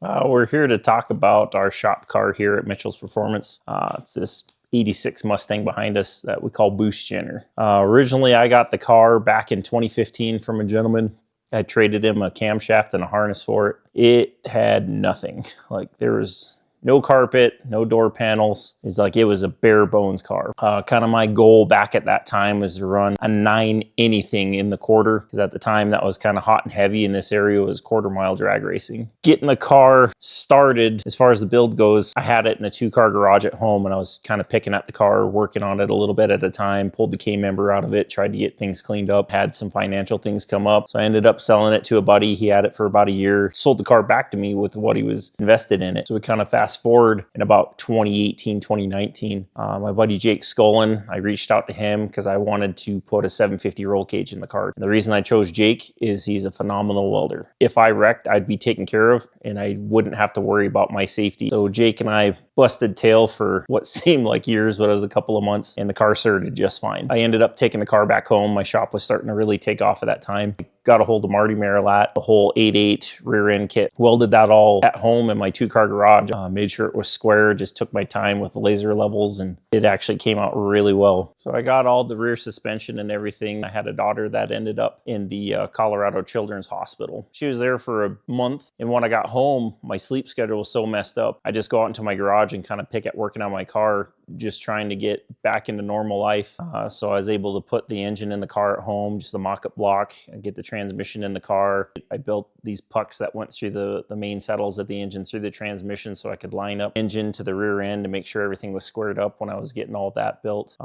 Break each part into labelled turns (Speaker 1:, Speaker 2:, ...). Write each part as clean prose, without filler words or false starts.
Speaker 1: We're here to talk about our shop car here at Mitchell's Performance. It's this 86 Mustang behind us that we call Boost Jenner. Originally, I got the car back in 2015 from a gentleman. I traded him a camshaft and a harness for it. It had nothing. Like, there was no carpet, no door panels. It's like it was a bare bones car. Kind of my goal back at that time was to run a 9 anything in the quarter, because at the time that was kind of hot and heavy in this area. Was quarter-mile drag racing. Getting the car started, as far as the build goes, I had it in a 2-car garage at home, and I was kind of picking at the car, working on it a little bit at a time, pulled the K-member out of it, tried to get things cleaned up, had some financial things come up. So I ended up selling it to a buddy. He had it for about a year, sold the car back to me with what he was invested in it. So we kind of fast forward in about 2018, 2019. My buddy Jake Scullin, I reached out to him because I wanted to put a 750 roll cage in the car. And the reason I chose Jake is he's a phenomenal welder. If I wrecked, I'd be taken care of and I wouldn't have to worry about my safety. So Jake and I busted tail for what seemed like years, but it was a couple of months, and the car started just fine. I ended up taking the car back home. My shop was starting to really take off at that time. Got a hold of Marty Marilat, the whole 8.8 rear end kit, welded that all at home in my 2-car garage, made sure it was square, just took my time with the laser levels, and it actually came out really well. So I got all the rear suspension and everything. I had a daughter that ended up in the Colorado Children's Hospital. She was there for a month, and when I got home, my sleep schedule was so messed up. I just go out into my garage and kind of pick at working on my car, just trying to get back into normal life. So I was able to put the engine in the car at home, just the mock-up block, and get the transmission in the car. I built these pucks that went through the main settles of the engine through the transmission, so I could line up engine to the rear end to make sure everything was squared up when I was getting all that built.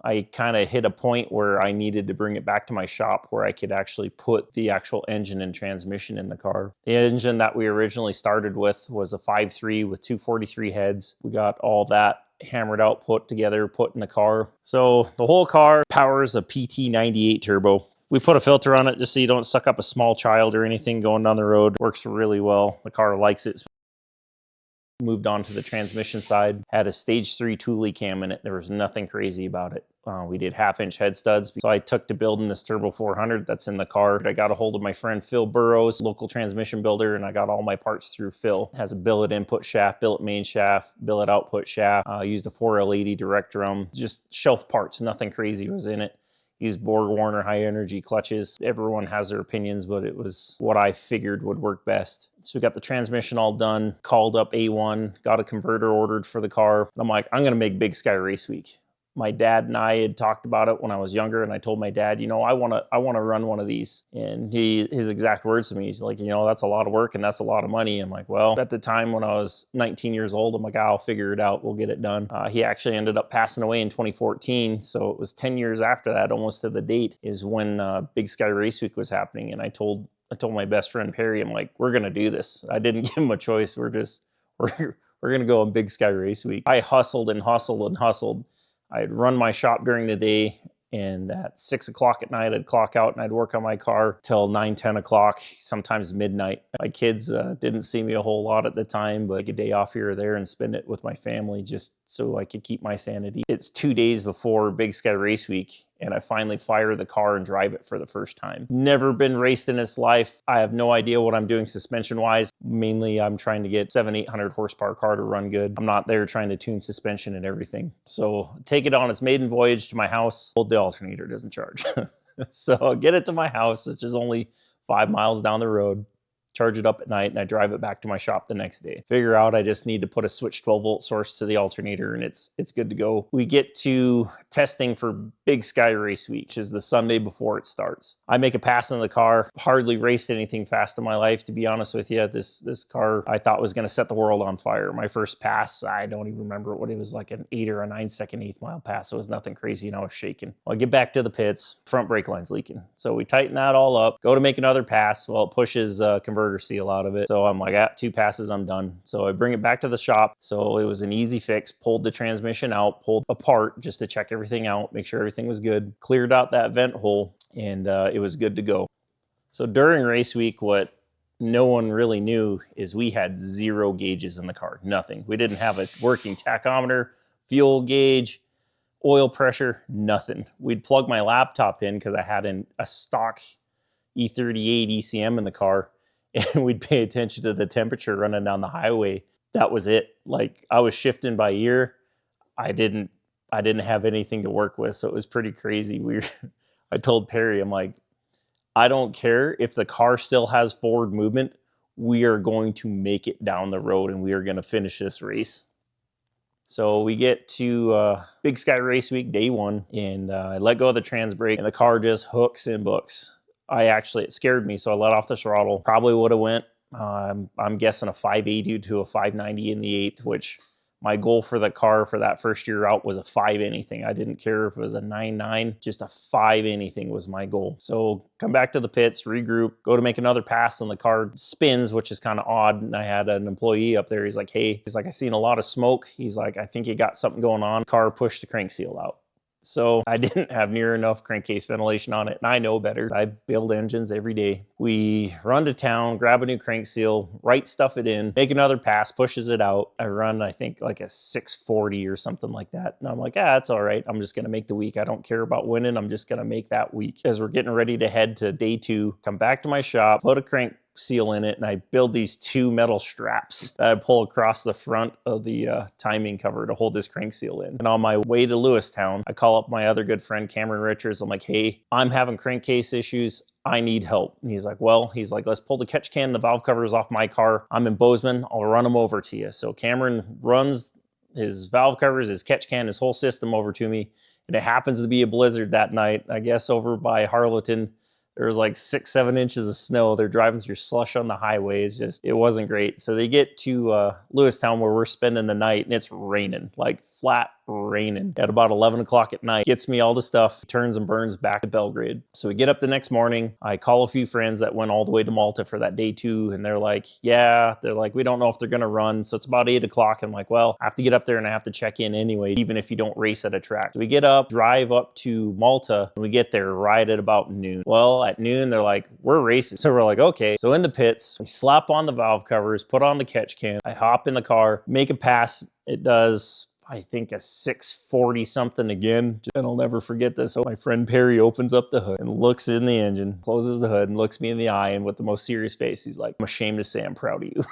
Speaker 1: I kind of hit a point where I needed to bring it back to my shop where I could actually put the actual engine and transmission in the car. The engine that we originally started with was a 5.3 with 243 heads. We got all that hammered out, put together, put in the car. So the whole car powers a PT98 turbo. We put a filter on it just so you don't suck up a small child or anything going down the road. Works really well. The car likes it. Moved on to the transmission side. Had a stage 3 Thule cam in it. There was nothing crazy about it. We did 1/2-inch head studs. So I took to building this Turbo 400 that's in the car. I got a hold of my friend Phil Burrows, local transmission builder, and I got all my parts through Phil. It has a billet input shaft, billet main shaft, billet output shaft. Used a 4L80 direct drum. Just shelf parts, nothing crazy was in it. Used Borg Warner high energy clutches. Everyone has their opinions, but it was what I figured would work best. So we got the transmission all done, called up A1, got a converter ordered for the car. I'm like, I'm gonna make Big Sky Race Week. My dad and I had talked about it when I was younger, and I told my dad, you know, I wanna run one of these. And his exact words to me, he's like, you know, that's a lot of work and that's a lot of money. I'm like, well, at the time when I was 19 years old, I'm like, I'll figure it out. We'll get it done. He actually ended up passing away in 2014. So it was 10 years after that, almost to the date, is when Big Sky Race Week was happening. And I told my best friend Perry, I'm like, we're gonna do this. I didn't give him a choice. We're gonna go on Big Sky Race Week. I hustled and hustled and hustled. I'd run my shop during the day, and at 6 o'clock at night, I'd clock out and I'd work on my car till 9, 10 o'clock, sometimes midnight. My kids didn't see me a whole lot at the time, but like a day off here or there and spend it with my family just so I could keep my sanity. It's 2 days before Big Sky Race Week, and I finally fire the car and drive it for the first time. Never been raced in its life. I have no idea what I'm doing suspension-wise. Mainly, I'm trying to get 700-800 horsepower car to run good. I'm not there trying to tune suspension and everything. So take it on its maiden voyage to my house. Well, the alternator doesn't charge. So get it to my house. It's just only 5 miles down the road. Charge it up at night, and I drive it back to my shop the next day. Figure out I just need to put a switch 12-volt source to the alternator, and it's good to go. We get to testing for Big Sky Race Week, which is the Sunday before it starts. I make a pass in the car. Hardly raced anything fast in my life, to be honest with you. This car I thought was going to set the world on fire. My first pass, I don't even remember what it was, like an 8 or a 9-second 1/8 mile pass. It was nothing crazy, and I was shaking. Well, I get back to the pits. Front brake line's leaking. So we tighten that all up. Go to make another pass. Well, it pushes converter seal out of it. So I'm like, at 2 passes, I'm done. So I bring it back to the shop. So it was an easy fix. Pulled the transmission out, pulled apart just to check everything out, make sure everything was good. Cleared out that vent hole, and it was good to go. So during race week, what no one really knew is we had 0 gauges in the car, nothing. We didn't have a working tachometer, fuel gauge, oil pressure, nothing. We'd plug my laptop in because I had a stock E38 ECM in the car, and we'd pay attention to the temperature running down the highway. That was it. Like, I was shifting by ear. I didn't have anything to work with, so it was pretty crazy. I told Perry, I'm like, I don't care if the car still has forward movement. We are going to make it down the road, and we are going to finish this race. So we get to Big Sky Race Week, day 1, and I let go of the trans brake, and the car just hooks and books. It scared me, so I let off the throttle. Probably would have went, I'm guessing a 580 to a 590 in the 8th, which my goal for the car for that first year out was a 5 anything. I didn't care if it was a 9.9, just a 5 anything was my goal. So come back to the pits, regroup, go to make another pass, and the car spins, which is kind of odd. And I had an employee up there. He's like, hey, I seen a lot of smoke. He's like, I think you got something going on. Car pushed the crank seal out. So I didn't have near enough crankcase ventilation on it, and I know better. I build engines every day. We run to town, grab a new crank seal, right stuff it in, make another pass, pushes it out. I run, I think, like a 640 or something like that. And I'm like, that's all right. I'm just going to make the week. I don't care about winning. I'm just going to make that week. As we're getting ready to head to day 2, come back to my shop, put a crank seal in it, and I build these 2 metal straps that I pull across the front of the timing cover to hold this crank seal in. And on my way to Lewistown, I call up my other good friend Cameron Richards. I'm like, hey, I'm having crankcase issues. I need help. And he's like, let's pull the catch can, the valve covers off my car. I'm in Bozeman. I'll run them over to you. So Cameron runs his valve covers, his catch can, his whole system over to me. And it happens to be a blizzard that night, I guess over by Harleton. There was like 6-7 inches of snow. They're driving through slush on the highway. It wasn't great. So they get to Lewistown, where we're spending the night, and it's raining, like flat raining at about 11 o'clock at night. Gets me all the stuff, turns and burns back to Belgrade. So we get up the next morning. I call a few friends that went all the way to Malta for that day 2, and they're like, we don't know if they're going to run. So it's about 8 o'clock. I'm like, well, I have to get up there and I have to check in anyway, even if you don't race at a track. So we get up, drive up to Malta, and we get there right at about noon. Well, at noon, they're like, we're racing. So we're like, okay. So in the pits, we slap on the valve covers, put on the catch can. I hop in the car, make a pass. It does, I think, a 640 something again. And I'll never forget this. So my friend Perry opens up the hood and looks in the engine, closes the hood and looks me in the eye. And with the most serious face, he's like, I'm ashamed to say I'm proud of you.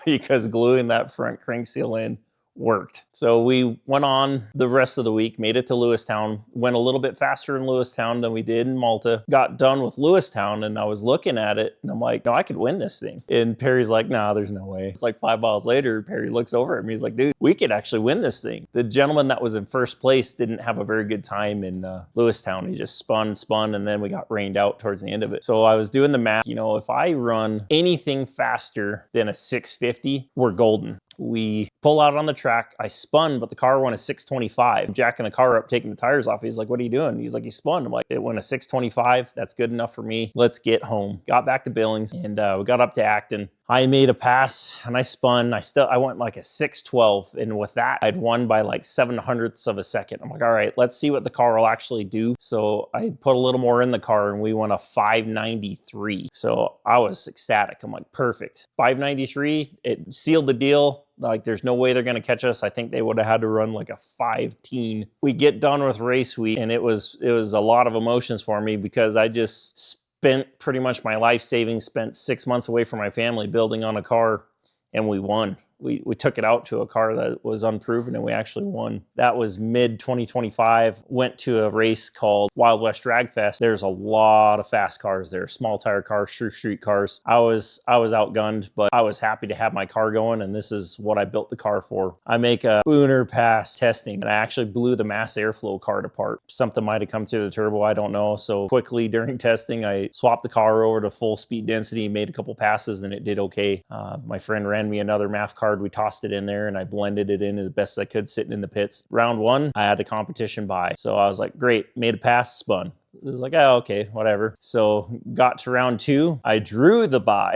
Speaker 1: Because gluing that front crank seal in worked. So we went on the rest of the week, made it to Lewistown, went a little bit faster in Lewistown than we did in Malta, got done with Lewistown, and I was looking at it and I'm like, no, I could win this thing. And Perry's like, nah, there's no way. It's like 5 miles later, Perry looks over at me. He's like, dude, we could actually win this thing. The gentleman that was in first place didn't have a very good time in Lewistown. He just spun, and then we got rained out towards the end of it. So I was doing the math, if I run anything faster than a 650, we're golden. We pull out on the track. I spun, but the car went a 625. I'm jacking the car up, taking the tires off. He's like, what are you doing? He's like, you spun. I'm like, it went a 625. That's good enough for me. Let's get home. Got back to Billings, and we got up to Acton. I made a pass and I spun. I went like a 612. And with that, I'd won by like 7/100ths of a second. I'm like, all right, let's see what the car will actually do. So I put a little more in the car and we went a 593. So I was ecstatic. I'm like, perfect. 593, it sealed the deal. Like, there's no way they're going to catch us. I think they would have had to run like a 5-teen. We get done with race week, and it was a lot of emotions for me because I just spent pretty much my life savings, spent 6 months away from my family building on a car, and we won. We took it out to a car that was unproven, and we actually won. That was mid-2025. Went to a race called Wild West Drag Fest. There's a lot of fast cars there, small tire cars, true street cars. I was outgunned, but I was happy to have my car going, and this is what I built the car for. I make a booner pass testing, and I actually blew the mass airflow card apart. Something might have come through the turbo, I don't know. So quickly during testing, I swapped the car over to full speed density, made a couple passes, and it did okay. My friend ran me another MAF card. We tossed it in there and I blended it in as best as I could sitting in the pits. Round 1, I had the competition by. So I was like, great, made a pass, spun. It was like, oh, okay, whatever. So got to round 2. I drew the buy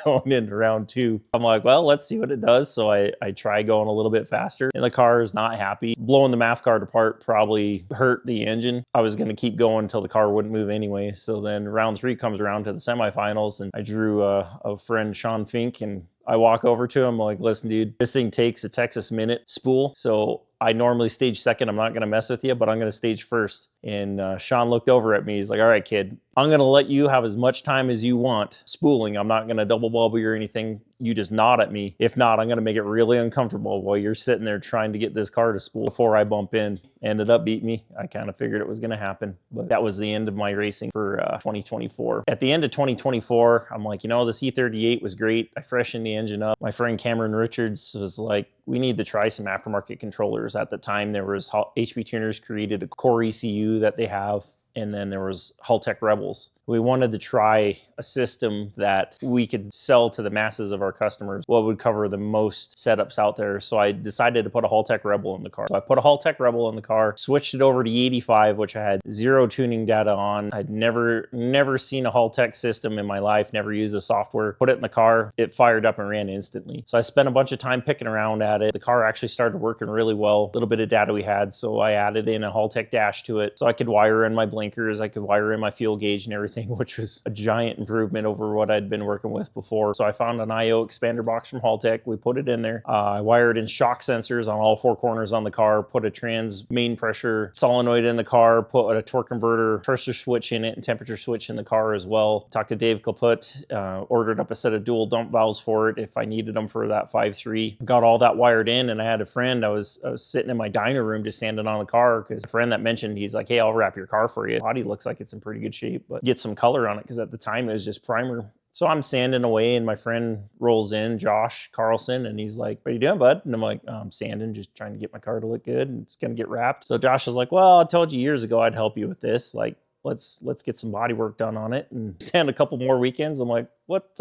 Speaker 1: going into round 2. I'm like, well, let's see what it does. So I try going a little bit faster, and the car is not happy. Blowing the MAF card apart probably hurt the engine. I was going to keep going until the car wouldn't move anyway. So then round 3 comes around to the semifinals, and I drew a friend, Sean Fink, and I walk over to him like, listen, dude, this thing takes a Texas Minute spool. So I normally stage second. I'm not going to mess with you, but I'm going to stage first. And Sean looked over at me. He's like, all right, kid, I'm going to let you have as much time as you want spooling. I'm not going to double bubble you or anything. You just nod at me. If not, I'm going to make it really uncomfortable while you're sitting there trying to get this car to spool before I bump in. Ended up beating me. I kind of figured it was going to happen, but that was the end of my racing for 2024. At the end of 2024, I'm like, you know, this E38 was great. I freshened the engine up. My friend Cameron Richards was like, we need to try some aftermarket controllers. At the time, there was HP Tuners created a core ECU that they have, and then there was Haltech Rebels. We wanted to try a system that we could sell to the masses of our customers, what would cover the most setups out there. So I decided to put a Haltech Rebel in the car. So I put a Haltech Rebel in the car, switched it over to E85, which I had zero tuning data on. I'd never seen a Haltech system in my life, never used the software. Put it in the car, it fired up and ran instantly. So I spent a bunch of time picking around at it. The car actually started working really well. A little bit of data we had, so I added in a Haltech dash to it. So I could wire in my blinkers, I could wire in my fuel gauge and everything, which was a giant improvement over what I'd been working with before. So I found an IO expander box from Haltech. We put it in there. I wired in shock sensors on all four corners on the car, put a trans main pressure solenoid in the car, put a torque converter, pressure switch in it, and temperature switch in the car as well. Talked to Dave Kaput, ordered up a set of dual dump valves for it if I needed them for that 5.3. Got all that wired in, and I had a friend, I was sitting in my diner room just sanding on the car, because a friend that mentioned, he's like, hey, I'll wrap your car for you. Body looks like it's in pretty good shape, but get some color on it, because at the time it was just primer. So I'm sanding away, and my friend rolls in, Josh Carlson, and he's like, what are you doing, bud? And I'm like, I'm sanding, just trying to get my car to look good, and it's gonna get wrapped. So Josh is like, well, I told you years ago I'd help you with this. Like, let's get some body work done on it and sand a couple more weekends. I'm like, what's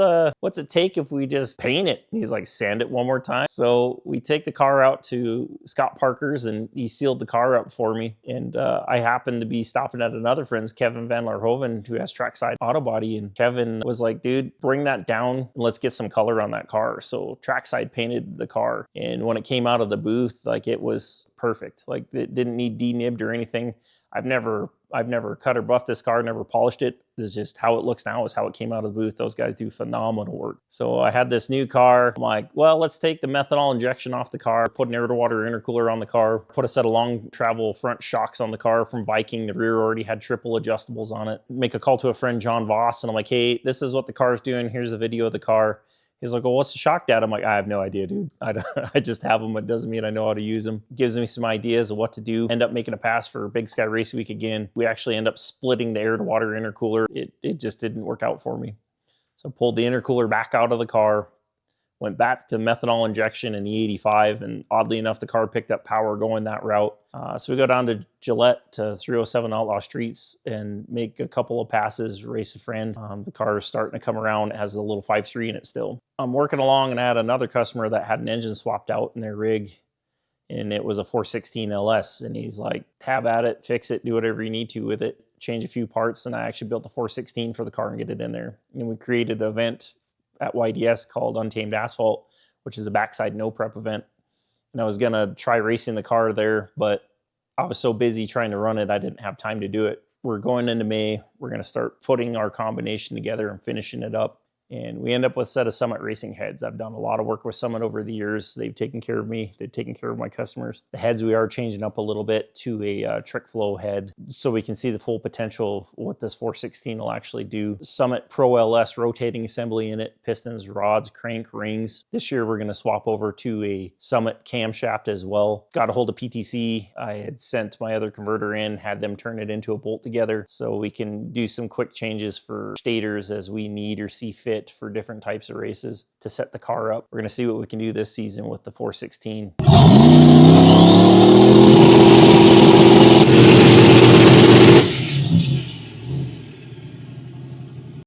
Speaker 1: it take if we just paint it? And he's like, sand it one more time. So we take the car out to Scott Parker's, and he sealed the car up for me. And I happened to be stopping at another friend's, Kevin Van Larhoven, who has Trackside Auto Body. And Kevin was like, dude, bring that down and let's get some color on that car. So Trackside painted the car. And when it came out of the booth, like, it was perfect. Like, it didn't need denibbed or anything. I've never cut or buffed this car, never polished it. It's just how it looks now is how it came out of the booth. Those guys do phenomenal work. So I had this new car. I'm like, well, let's take the methanol injection off the car, put an air-to-water intercooler on the car, put a set of long travel front shocks on the car from Viking. The rear already had triple adjustables on it. Make a call to a friend, John Voss, and I'm like, hey, this is what the car's doing. Here's a video of the car. He's like, well, what's the shock data? I'm like, I have no idea, dude. I just have them. It doesn't mean I know how to use them. Gives me some ideas of what to do. End up making a pass for Big Sky Race Week again. We actually end up splitting the air-to-water intercooler. It just didn't work out for me. So pulled the intercooler back out of the car, went back to methanol injection in the 85, and oddly enough, the car picked up power going that route. So we go down to Gillette to 307 Outlaw Streets and make a couple of passes, race a friend. The car is starting to come around. It has a little 5.3 in it still. I'm working along, and I had another customer that had an engine swapped out in their rig, and it was a 416 LS. And he's like, have at it, fix it, do whatever you need to with it, change a few parts. And I actually built a 416 for the car and get it in there. And we created the event at YDS called Untamed Asphalt, which is a backside no prep event. And I was gonna try racing the car there, but I was so busy trying to run it, I didn't have time to do it. We're going into May. We're gonna start putting our combination together and finishing it up. And we end up with a set of Summit racing heads. I've done a lot of work with Summit over the years. They've taken care of me. They've taken care of my customers. The heads we are changing up a little bit to a trick flow head so we can see the full potential of what this 416 will actually do. Summit Pro LS rotating assembly in it, pistons, rods, crank, rings. This year we're going to swap over to a Summit camshaft as well. Got a hold of PTC. I had sent my other converter in, had them turn it into a bolt together so we can do some quick changes for stators as we need or see fit for different types of races to set the car up. We're going to see what we can do this season with the 416.